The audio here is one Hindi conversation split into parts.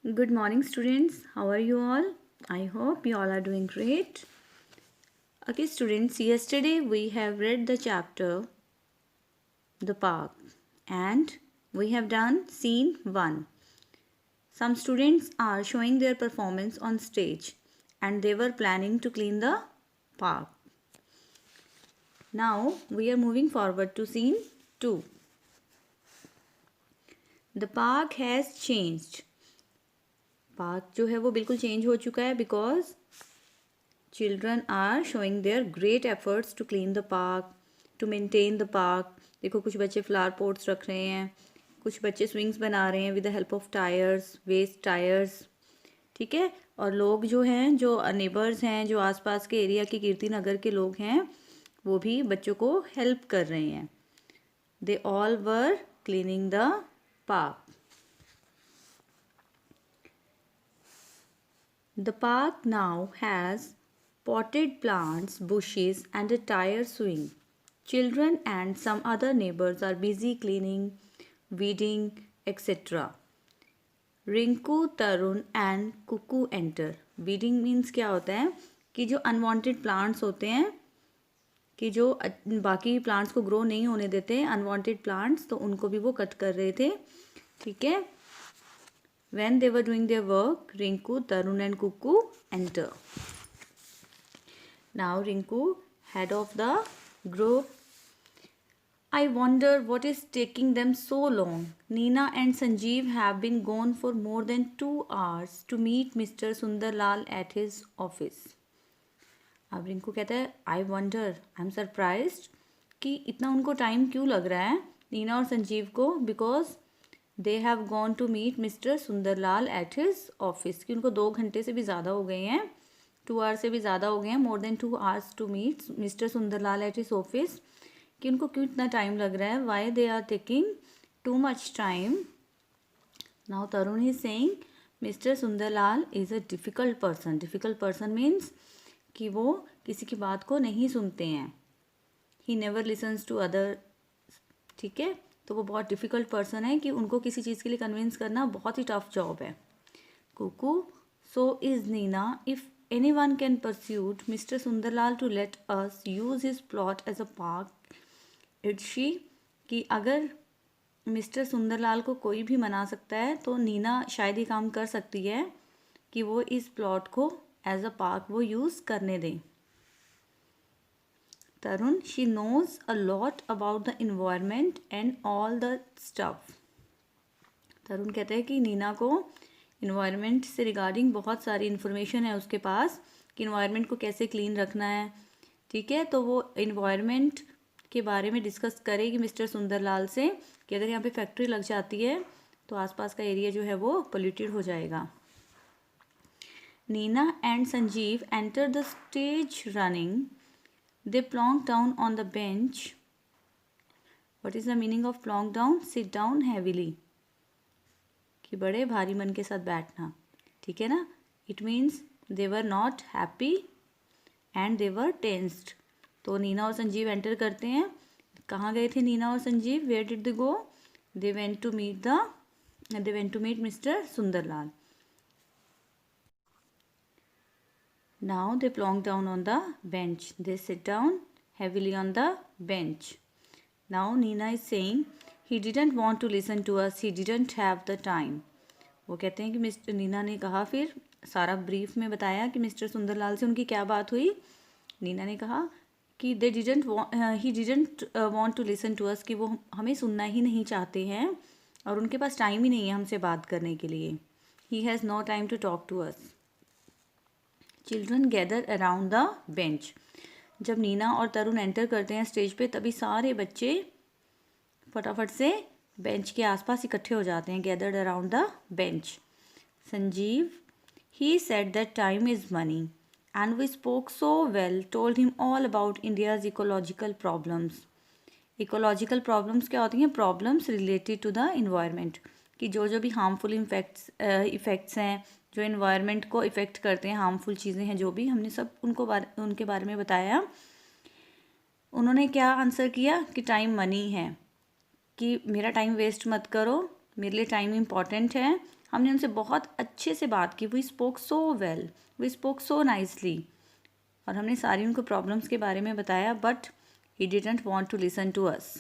Good morning, students. How are you all? I hope you all are doing great. Okay, students, yesterday we have read the chapter The Park and we have done scene 1. Some students are showing their performance on stage and they were planning to clean the park. Now we are moving forward to scene 2. The park has changed. Park जो है वो बिल्कुल चेंज हो चुका है because children are showing their great efforts to clean the park, to maintain the park. देखो कुछ बच्चे फ्लावर पोट्स रख रहे हैं, कुछ बच्चे स्विंग्स बना रहे हैं with the help of tyres, waste tyres. ठीक है. और लोग जो हैं, जो नेबर्स हैं, जो आसपास के एरिया के कीर्ति नगर के लोग हैं, वो भी बच्चों को हेल्प कर रहे हैं. They all were cleaning the park. The park now has potted plants, bushes and a tire swing. Children and some other neighbors are busy cleaning, weeding, etc. Rinku, Tarun and Kuku enter. Weeding means क्या होता है कि जो unwanted plants होते हैं, कि जो बाकी प्लांट्स को ग्रो नहीं होने देते हैं, अनवांटेड प्लांट्स, तो उनको भी वो कट कर रहे थे. ठीक है. When they were doing their work, Rinku, Tarun and Kuku enter. Now Rinku, head of the group. I wonder what is taking them so long. Neena and Sanjeev have been gone for more than 2 hours to meet Mr. Sundarlal at his office. अब रिंकू कहता है I wonder, I'm surprised कि इतना उनको टाइम क्यों लग रहा है नीना और संजीव को, because they have gone to meet mister Sundarlal at his office. कि उनको 2 घंटे से भी ज़्यादा हो गए हैं, 2 आवर्स से भी ज़्यादा हो गए हैं, more than 2 hours to meet mister Sundarlal at his office. कि उनको क्यों इतना टाइम लग रहा है, why they are taking too much time. Now Tarun is saying mister Sundarlal is a difficult person. Difficult person means कि वो किसी की बात को नहीं सुनते हैं. He never listens to other. ठीक है. तो वो बहुत डिफ़िकल्ट पर्सन है कि उनको किसी चीज़ के लिए कन्विंस करना बहुत ही टफ जॉब है. Kuku, so is Neena. If anyone can persuade mister Sundarlal to let us use his plot as a park, it's she. कि अगर मिस्टर सुंदरलाल को कोई भी मना सकता है तो नीना शायद ही काम कर सकती है कि वो इस प्लॉट को एज अ पार्क वो यूज़ करने दें. Tarun, she knows a lot about the environment and all the stuff. तरुण कहते हैं कि नीना को इन्वायरमेंट से रिगार्डिंग बहुत सारी इन्फॉर्मेशन है उसके पास कि इन्वायरमेंट को कैसे क्लीन रखना है. ठीक है. तो वो इन्वायरमेंट के बारे में डिस्कस करेगी मिस्टर सुंदरलाल से कि अगर यहाँ पे फैक्ट्री लग जाती है तो आसपास का एरिया जो है वो पोल्यूटेड हो जाएगा. Neena and Sanjeev enter the stage running. They plonked down on the bench. What is the meaning of plonk down? Sit down heavily. कि बड़े भारी मन के साथ बैठना. ठीक है ना. It means they were not happy and they were tensed. तो नीना और संजीव एंटर करते हैं. कहाँ गए थे नीना और Sanjeev? Where did they go? They went to meet Mr. Sundarlal. Now they plonk down on the bench. They sit down heavily on the bench. Now Neena is saying, he didn't want to listen to us. He didn't have the time. वो कहते हैं कि मिस्टर नीना ने कहा, फिर सारा ब्रीफ में बताया कि मिस्टर सुंदरलाल से उनकी क्या बात हुई. नीना ने कहा कि he didn't want to listen to us, कि वो हमें सुनना ही नहीं चाहते हैं और उनके पास टाइम ही नहीं है हमसे बात करने के लिए. He has no time to talk to us. Children gather around the bench. जब नीना और तरुण एंटर करते हैं स्टेज पे तभी सारे बच्चे फटाफट से बेंच के आसपास इकट्ठे हो जाते हैं. Gathered around the bench. Sanjeev, he said that time is money and we spoke so well, told him all about India's ecological problems. Ecological problems क्या होती हैं? Problems related to the environment. कि जो भी हार्मफुल इफ़ेक्ट्स हैं, जो इन्वायरमेंट को इफ़ेक्ट करते हैं, हार्मफुल चीज़ें हैं, जो भी हमने सब उनके बारे में बताया. उन्होंने क्या आंसर किया कि टाइम मनी है, कि मेरा टाइम वेस्ट मत करो, मेरे लिए टाइम इम्पॉर्टेंट है, हमने उनसे बहुत अच्छे से बात की, we spoke so well, we spoke so nicely, और हमने सारी उनको प्रॉब्लम्स के बारे में बताया, but he didn't want to listen to us.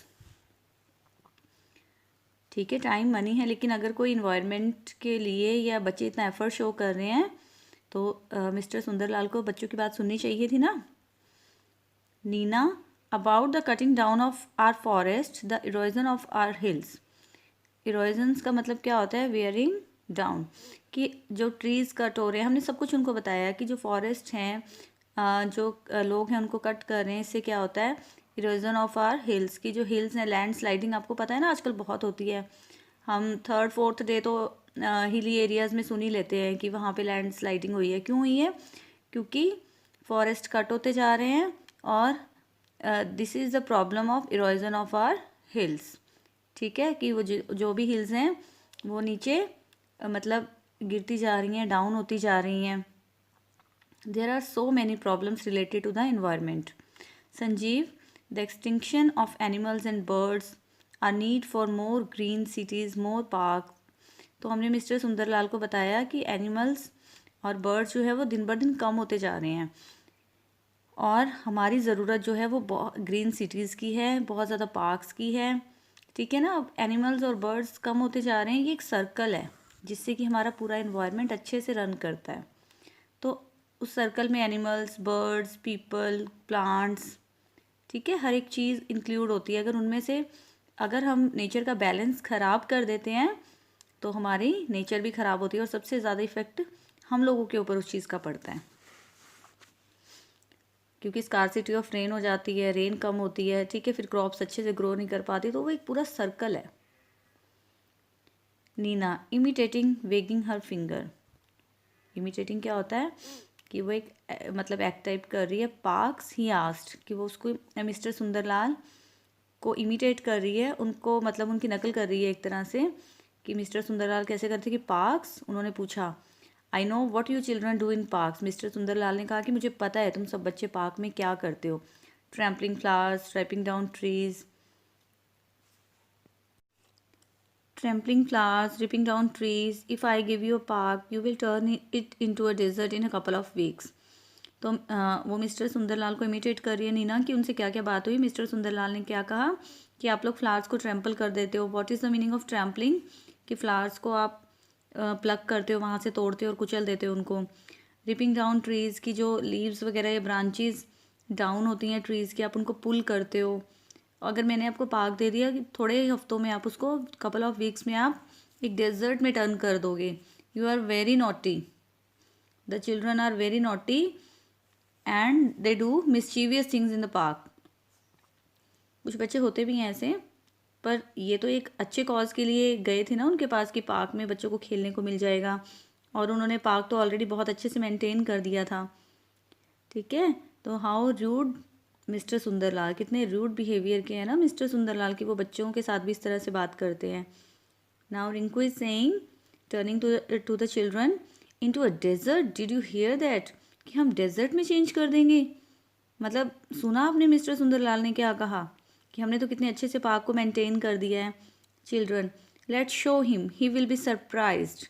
ठीक है, टाइम मनी है, लेकिन अगर कोई इन्वायरमेंट के लिए या बच्चे इतना एफर्ट शो कर रहे हैं तो मिस्टर सुंदरलाल को बच्चों की बात सुननी चाहिए थी ना। Neena, about the cutting down of our forest, the erosion of our hills. Erosions का मतलब क्या होता है? वेयरिंग डाउन, कि जो ट्रीज़ कट हो रहे हैं, हमने सब कुछ उनको बताया कि जो फॉरेस्ट हैं, जो लोग हैं उनको कट कर रहे हैं, इससे क्या होता है? इरोजन ऑफ आर हिल्स, की जो हिल्स हैं, लैंड स्लाइडिंग आपको पता है ना आजकल बहुत होती है। हम 3rd 4th डे तो हिली एरियाज़ में सुन ही लेते हैं कि वहाँ पे लैंड स्लाइडिंग हुई है। क्यों हुई है? क्योंकि फॉरेस्ट कट होते जा रहे हैं, और this is the problem of erosion of our hills. ठीक है, कि वो जो भी हिल्स हैं वो नीचे मतलब गिरती जा रही हैं, डाउन होती जा रही हैं। There are so many problems related to the environment. Sanjeev, the extinction of animals and birds, our need for more green cities, more park. तो हमने मिस्टर सुंदरलाल को बताया कि एनिमल्स और बर्ड्स जो है वो दिन ब दिन कम होते जा रहे हैं, और हमारी ज़रूरत जो है वो बहुत ग्रीन सिटीज़ की है, बहुत ज़्यादा पार्क्स की है। ठीक है ना। अब एनिमल्स और बर्ड्स कम होते जा रहे हैं, ये एक सर्कल है जिससे कि हमारा पूरा इन्वायरमेंट अच्छे से रन करता है। तो उस सर्कल में एनिमल्स, बर्ड्स, पीपल, प्लांट्स, ठीक है, हर एक चीज़ इंक्लूड होती है। अगर उनमें से अगर हम नेचर का बैलेंस ख़राब कर देते हैं तो हमारी नेचर भी ख़राब होती है, और सबसे ज़्यादा इफ़ेक्ट हम लोगों के ऊपर उस चीज़ का पड़ता है, क्योंकि स्कार्सिटी ऑफ रेन हो जाती है, रेन कम होती है, ठीक है, फिर क्रॉप्स अच्छे से ग्रो नहीं कर पाती, तो वो एक पूरा सर्कल है। नीना, इमिटेटिंग वेगिंग हर फिंगर। इमिटेटिंग क्या होता है? कि वो एक मतलब एक्ट टाइप कर रही है। पार्क्स, ही आस्क्ड, कि वो उसको मिस्टर सुंदरलाल को इमिटेट कर रही है, उनको मतलब उनकी नकल कर रही है एक तरह से, कि मिस्टर सुंदरलाल कैसे करते कि पार्क्स, उन्होंने पूछा, I know what you children do in parks. Mister Sundarlal ने कहा कि मुझे पता है तुम सब बच्चे पार्क में क्या करते हो। Trampling flowers, trapping down trees, trampling flowers, ripping down trees. If I give you a park, you will turn it into a desert in a couple of weeks. तो वो मिस्टर सुंदरलाल को इमिटेट कर रही है नीना कि उनसे क्या क्या बात हुई। मिस्टर सुंदरलाल ने क्या कहा कि आप लोग फ्लावर्स को ट्रैम्पल कर देते हो। What is the meaning of trampling? कि फ्लावर्स को आप प्लग करते हो, वहाँ से तोड़ते हो और कुचल देते हो उनको। रिपिंग डाउन ट्रीज़ की जो लीव्स वगैरह या ब्रांचेस डाउन होती हैं ट्रीज़ की, आप उनको पुल करते हो। अगर मैंने आपको पार्क दे दिया कि थोड़े ही हफ्तों में आप उसको, कपल ऑफ वीक्स में आप एक डेजर्ट में टर्न कर दोगे। You are very naughty, the children are very naughty and they do mischievous things in the park. कुछ बच्चे होते भी हैं ऐसे, पर ये तो एक अच्छे कॉज के लिए गए थे ना उनके पास कि पार्क में बच्चों को खेलने को मिल जाएगा, और उन्होंने पार्क तो ऑलरेडी बहुत अच्छे से मेंटेन कर दिया था। ठीक है, तो हाउ रूड मिस्टर सुंदरलाल, कितने रूड बिहेवियर के हैं ना मिस्टर सुंदरलाल, की वो बच्चों के साथ भी इस तरह से बात करते हैं। Now Rinku is saying, turning to the children, into a desert, did you hear that, कि हम डेजर्ट में चेंज कर देंगे। मतलब सुना आपने मिस्टर सुंदरलाल ने क्या कहा, कि हमने तो कितने अच्छे से पार्क को मेंटेन कर दिया है। Children, let's show him, he will be surprised,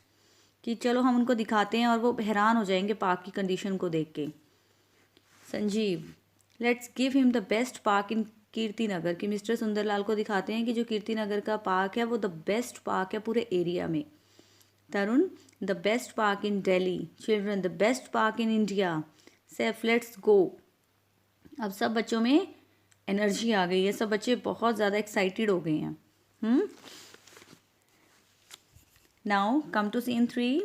कि चलो हम उनको दिखाते हैं और वो हैरान हो जाएंगे पार्क की कंडीशन को देख के। Sanjeev, let's give him the best park in Kirti Nagar, कि मिस्टर सुंदरलाल को दिखाते हैं कि जो कीर्ति नगर का पार्क है वो द बेस्ट पार्क है पूरे एरिया में। Tarun, the best park in Delhi. Children, the best park in India. Saif, let's go. अब सब बच्चों में एनर्जी आ गई है, सब बच्चे बहुत ज़्यादा एक्साइटेड हो गए हैं। Now come to scene 3।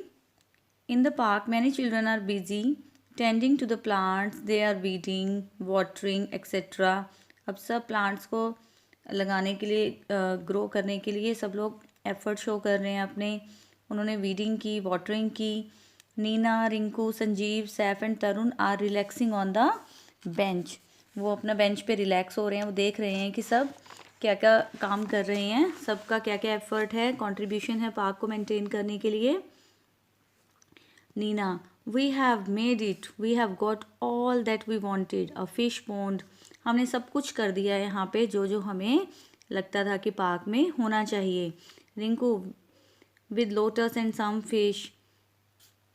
In the park many children are busy tending to the plants, they are weeding, watering etcetera. अब सब प्लांट्स को लगाने के लिए, ग्रो करने के लिए सब लोग एफर्ट शो कर रहे हैं अपने। उन्होंने वीडिंग की, वाटरिंग की। Neena, Rinku, Sanjeev, Saif and Tarun are relaxing on the bench. वो अपना बेंच पे रिलैक्स हो रहे हैं, वो देख रहे हैं कि सब क्या क्या काम कर रहे हैं, सबका क्या क्या एफर्ट है, कंट्रीब्यूशन है पार्क को मेंटेन करने के लिए। Neena, we have made it, we have got all that we wanted, a fish pond. हमने सब कुछ कर दिया है यहाँ पे जो जो हमें लगता था कि पार्क में होना चाहिए। Rinku, with lotus and some fish,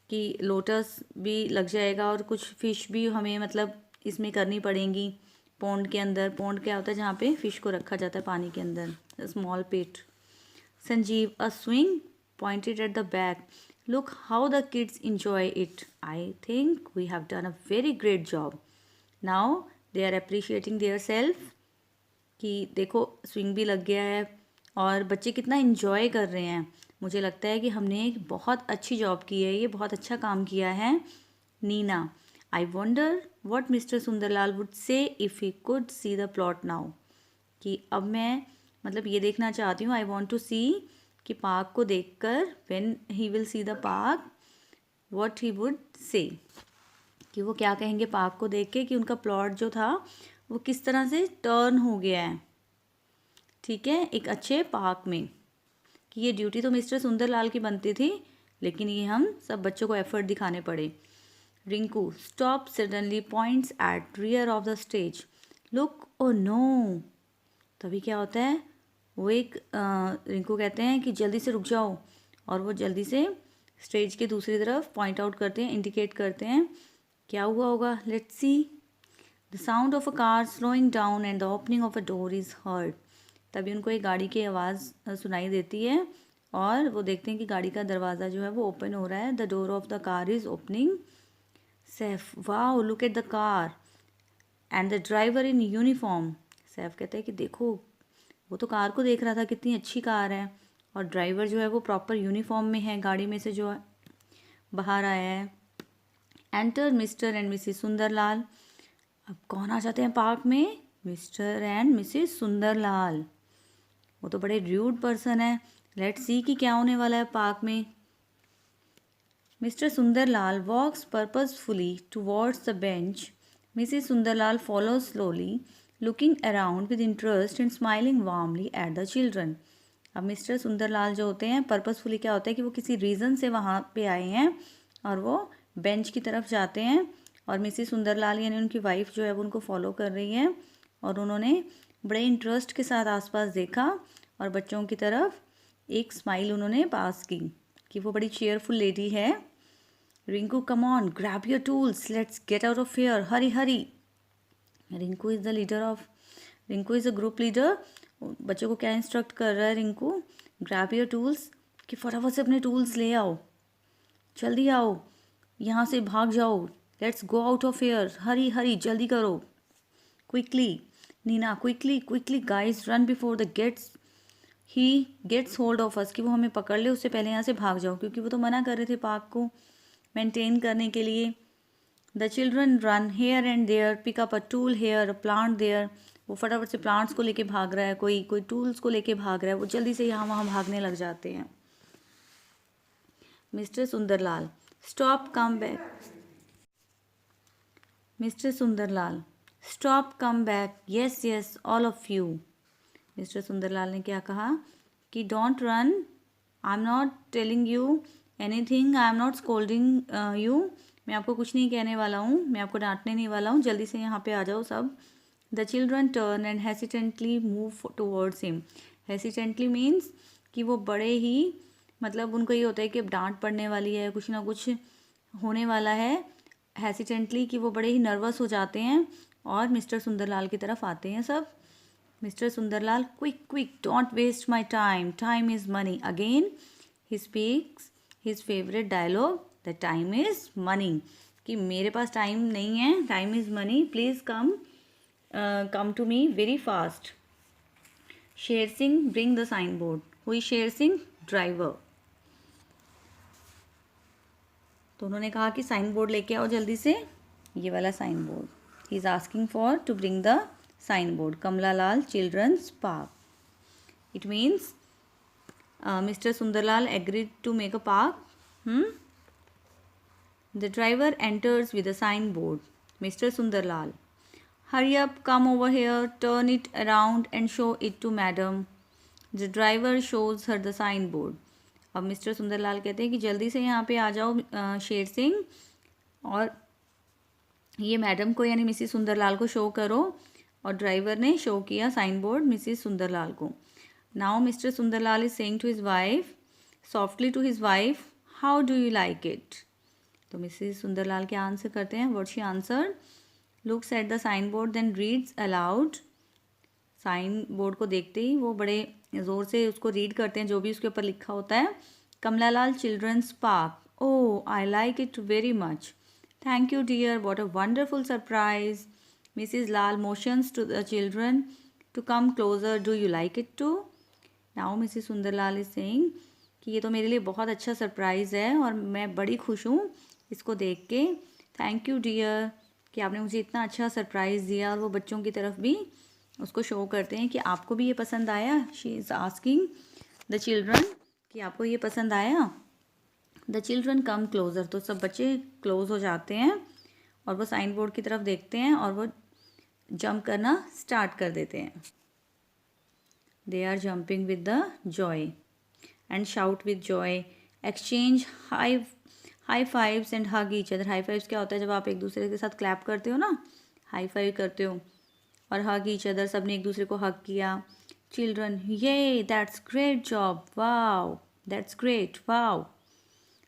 कि लोटस भी लग जाएगा और कुछ फिश भी हमें मतलब इसमें करनी पड़ेंगी पॉन्ड के अंदर। पॉन्ड क्या होता है? जहाँ पे फिश को रखा जाता है पानी के अंदर, small pit. Sanjeev, a swing pointed at the back. Look how the kids enjoy it. I think we have done a very great job. Now they are appreciating their self, कि देखो स्विंग भी लग गया है और बच्चे कितना इन्जॉय कर रहे हैं। मुझे लगता है कि हमने एक बहुत अच्छी जॉब की है, ये बहुत अच्छा काम किया है। Neena, I wonder what mister Sundarlal would say if he could see the plot now, कि अब मैं मतलब ये देखना चाहती हूँ, आई वॉन्ट टू सी, कि पार्क को देखकर when he will see the park what he would say, कि वो क्या कहेंगे पार्क को देख के, कि उनका प्लॉट जो था वो किस तरह से टर्न हो गया है, ठीक है, एक अच्छे पार्क में। कि ये ड्यूटी तो मिस्टर सुंदरलाल की बनती थी, लेकिन ये हम सब बच्चों को एफर्ट दिखाने पड़े। Rinku, stop suddenly points at rear of the stage, look oh no. तभी क्या होता है, वो एक रिंकू कहते हैं कि जल्दी से रुक जाओ, और वो जल्दी से स्टेज के दूसरी तरफ पॉइंट आउट करते हैं, इंडिकेट करते हैं। क्या हुआ होगा? Let's see. The sound of a car slowing down and the opening of a door is heard. तभी उनको एक गाड़ी की आवाज़ सुनाई देती है और वो देखते हैं कि गाड़ी का दरवाज़ा जो है वो ओपन हो रहा है। The door of the car is opening. Saif, wow look at the car and the driver in uniform. Saif कहते हैं कि देखो, वो तो कार को देख रहा था, कितनी अच्छी कार है, और ड्राइवर जो है वो प्रॉपर यूनिफॉर्म में है, गाड़ी में से जो बाहर आया है। Enter Mister and Mrs Sundarlal. अब कौन आ जाते हैं पार्क में? Mister and Mrs Sundarlal. वो तो बड़े र्यूड पर्सन है। लेट्स सी कि क्या होने वाला है पार्क में। Mister Sundarlal walks purposefully towards the bench. Mrs Sundarlal follows slowly, looking around with interest and smiling warmly at the children. अब मिस्टर सुंदरलाल जो होते हैं, पर्पसफुली क्या होता है कि वो किसी रीज़न से वहाँ पे आए हैं और वो बेंच की तरफ जाते हैं, और मिसिस सुंदरलाल यानी उनकी वाइफ जो है वो उनको फॉलो कर रही है, और उन्होंने बड़े इंटरेस्ट के साथ आसपास देखा और बच्चों की तरफ एक स्माइल उन्होंने पास की, कि वो बड़ी चेयरफुल लेडी है। Rinku, come on, grab your tools, let's get out of here, hurry Hari. Rinku is the leader of, Rinku is a group leader. बच्चों को क्या इंस्ट्रक्ट कर रहा है रिंकू? ग्रैब योर टूल्स, कि फटाफट से अपने टूल्स ले आओ, जल्दी आओ, यहाँ से भाग जाओ, let's go out of here, hurry hurry, जल्दी करो, quickly. Nina, quickly quickly guys, run before the gates he gets hold of us, कि वो हमें पकड़ ले, उससे पहले यहाँ से भाग जाओ, क्योंकि वो तो मना कर रहे थे पार्क को मेंटेन करने के लिए। The children run here and there, pick up a tool here, a plant there. वो फटाफट से प्लांट्स को लेके भाग रहा है, कोई कोई टूल्स को लेके भाग रहा है, वो जल्दी से यहाँ वहाँ भागने लग जाते हैं। Mister Sundarlal, stop, come back. Mister Sundarlal, stop, come back, yes yes all of you. Mister Sundarlal ने क्या कहा कि don't run, I am not telling you anything, I am not scolding you. मैं आपको कुछ नहीं कहने वाला हूँ, मैं आपको डांटने नहीं वाला हूँ, जल्दी से यहाँ पे आ जाओ सब। The children turn and hesitantly move towards him. Hesitantly means कि वो बड़े ही, मतलब उनको ये होता है कि अब डांट पड़ने वाली है, कुछ ना कुछ होने वाला है। हेसिटेंटली कि वो बड़े ही नर्वस हो जाते हैं और मिस्टर सुंदरलाल की तरफ आते हैं सब। Mister Sundarlal, quick quick, don't waste my time, time is money. Again he speaks his favourite dialogue, the time is money, कि मेरे पास टाइम नहीं है, time is money, please come to me very fast. Sher Singh, bring the sign board. हुई शेर सिंह? ड्राइवर। तो उन्होंने कहा कि साइन बोर्ड लेके आओ जल्दी से, ये वाला sign board. He is asking for to bring the sign board, Kamlalal children's park. It means mister Sundarlal agreed to make a park. The driver enters with a sign board. Mister Sundarlal, hurry up, come over here, turn it around and show it to madam. The driver shows her the signboard. अब मिस्टर सुंदरलाल कहते हैं कि जल्दी से यहाँ पे आ जाओ शेर सिंह, और ये मैडम को यानी मिसिस सुंदरलाल को शो करो। और ड्राइवर ने शो किया साइन बोर्ड मिसिस सुंदरलाल को। Now mister Sundarlal is saying to his wife, softly to his wife, how do you like it? तो मिसेस सुंदरलाल क्या आंसर करते हैं? What she answered? Looks at the signboard, then reads aloud. Signboard को देखते ही वो बड़े ज़ोर से उसको रीड करते हैं जो भी उसके ऊपर लिखा होता है. Kamlalal children's park. Oh, I like it very much. Thank you, dear. What a wonderful surprise. Mrs. Lal motions to the children to come closer. Do you like it too? Now Mrs. Sundarlal is saying कि ये तो मेरे लिए बहुत अच्छा सरप्राइज़ है और मैं बड़ी खुश हूँ इसको देख के. थैंक यू डियर कि आपने मुझे इतना अच्छा सरप्राइज़ दिया. और वो बच्चों की तरफ भी उसको शो करते हैं कि आपको भी ये पसंद आया. She is asking the children कि आपको ये पसंद आया. The children come closer. तो सब बच्चे क्लोज हो जाते हैं और वो साइन बोर्ड की तरफ देखते हैं और वो जंप करना स्टार्ट कर देते हैं. They are jumping with the joy and shout with joy. Exchange high fives and hug each other. High fives क्या होता है? जब आप एक दूसरे के साथ क्लैप करते हो ना, हाई फाइव करते हो. और हग ईच अदर, सब ने एक दूसरे को हग किया. चिल्ड्रन, ये that's great job. Wow, that's great. Wow.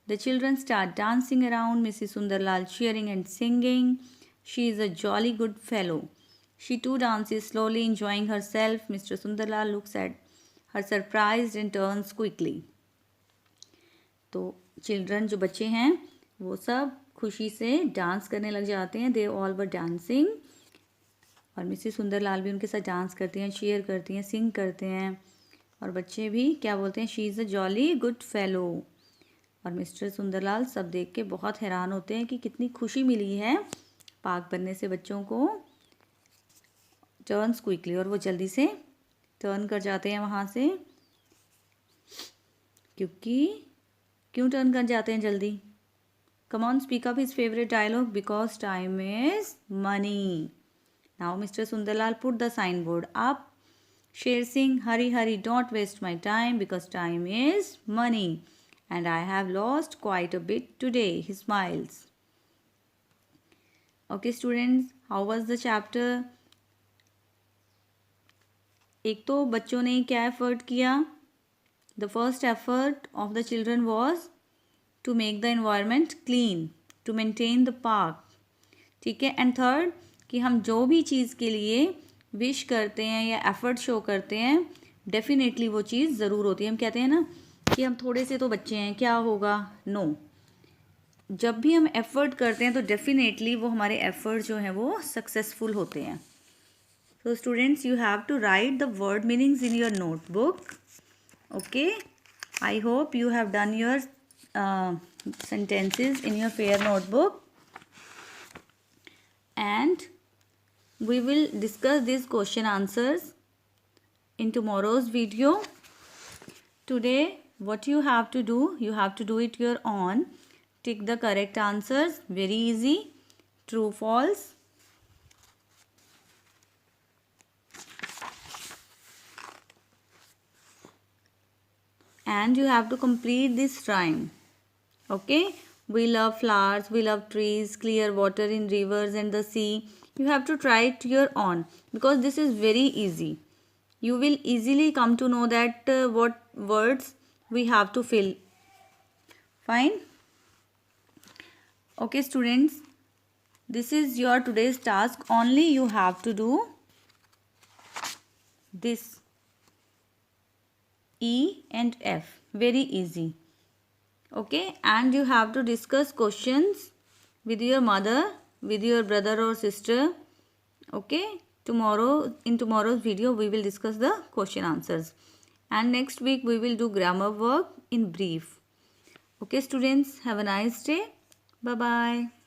The children start dancing around Mrs. Sundarlal, cheering and singing. She is a jolly good fellow. She too dances slowly, enjoying herself. Mr. Sundarlal looks at her surprised and turns quickly. तो चिल्ड्रन जो बच्चे हैं वो सब खुशी से डांस करने लग जाते हैं. They all were dancing. और मिसेस सुंदरलाल भी उनके साथ डांस करती हैं, cheer करती हैं, सिंग करते हैं. और बच्चे भी क्या बोलते हैं? She is a jolly good fellow. और मिस्टर सुंदरलाल सब देख के बहुत हैरान होते हैं कि कितनी खुशी मिली है पार्क बनने से बच्चों को. Turns quickly. और वो जल्दी से टर्न कर जाते हैं वहाँ से. क्यों टर्न कर जाते हैं जल्दी? Come on, speak up his favourite dialogue. Because time is money. Now mister Sundarlal put the sign board up. Sher Singh, hurry hurry, don't waste my time because time is money. And I have lost quite a bit today. He smiles. Okay students, how was the chapter? एक तो बच्चों ने क्या एफर्ट किया? The first effort of the children was to make the environment clean, to maintain the park. ठीक है. एंड थर्ड कि हम जो भी चीज़ के लिए विश करते हैं या एफर्ट शो करते हैं डेफिनेटली वो चीज़ ज़रूर होती है. हम कहते हैं ना कि हम थोड़े से तो बच्चे हैं, क्या होगा? नो. जब भी हम एफ़र्ट करते हैं तो डेफिनेटली वो हमारे एफ़र्ट जो हैं वो सक्सेसफुल होते हैं. So students, you have to write the word meanings in your notebook. Okay, I hope you have done your sentences in your fair notebook, and we will discuss these question answers in tomorrow's video. Today what you have to do, you have to do it your own. Tick the correct answers, very easy. True, false. And you have to complete this rhyme. Okay, we love flowers, we love trees, clear water in rivers and the sea. You have to try it your own because this is very easy. You will easily come to know that what words we have to fill. Fine. Okay students, this is your today's task. Only you have to do this E and F. Very easy. Okay, and you have to discuss questions with your mother, with your brother or sister. Okay, in tomorrow's video we will discuss the question answers, and next week we will do grammar work in brief. Okay students, have a nice day. Bye bye.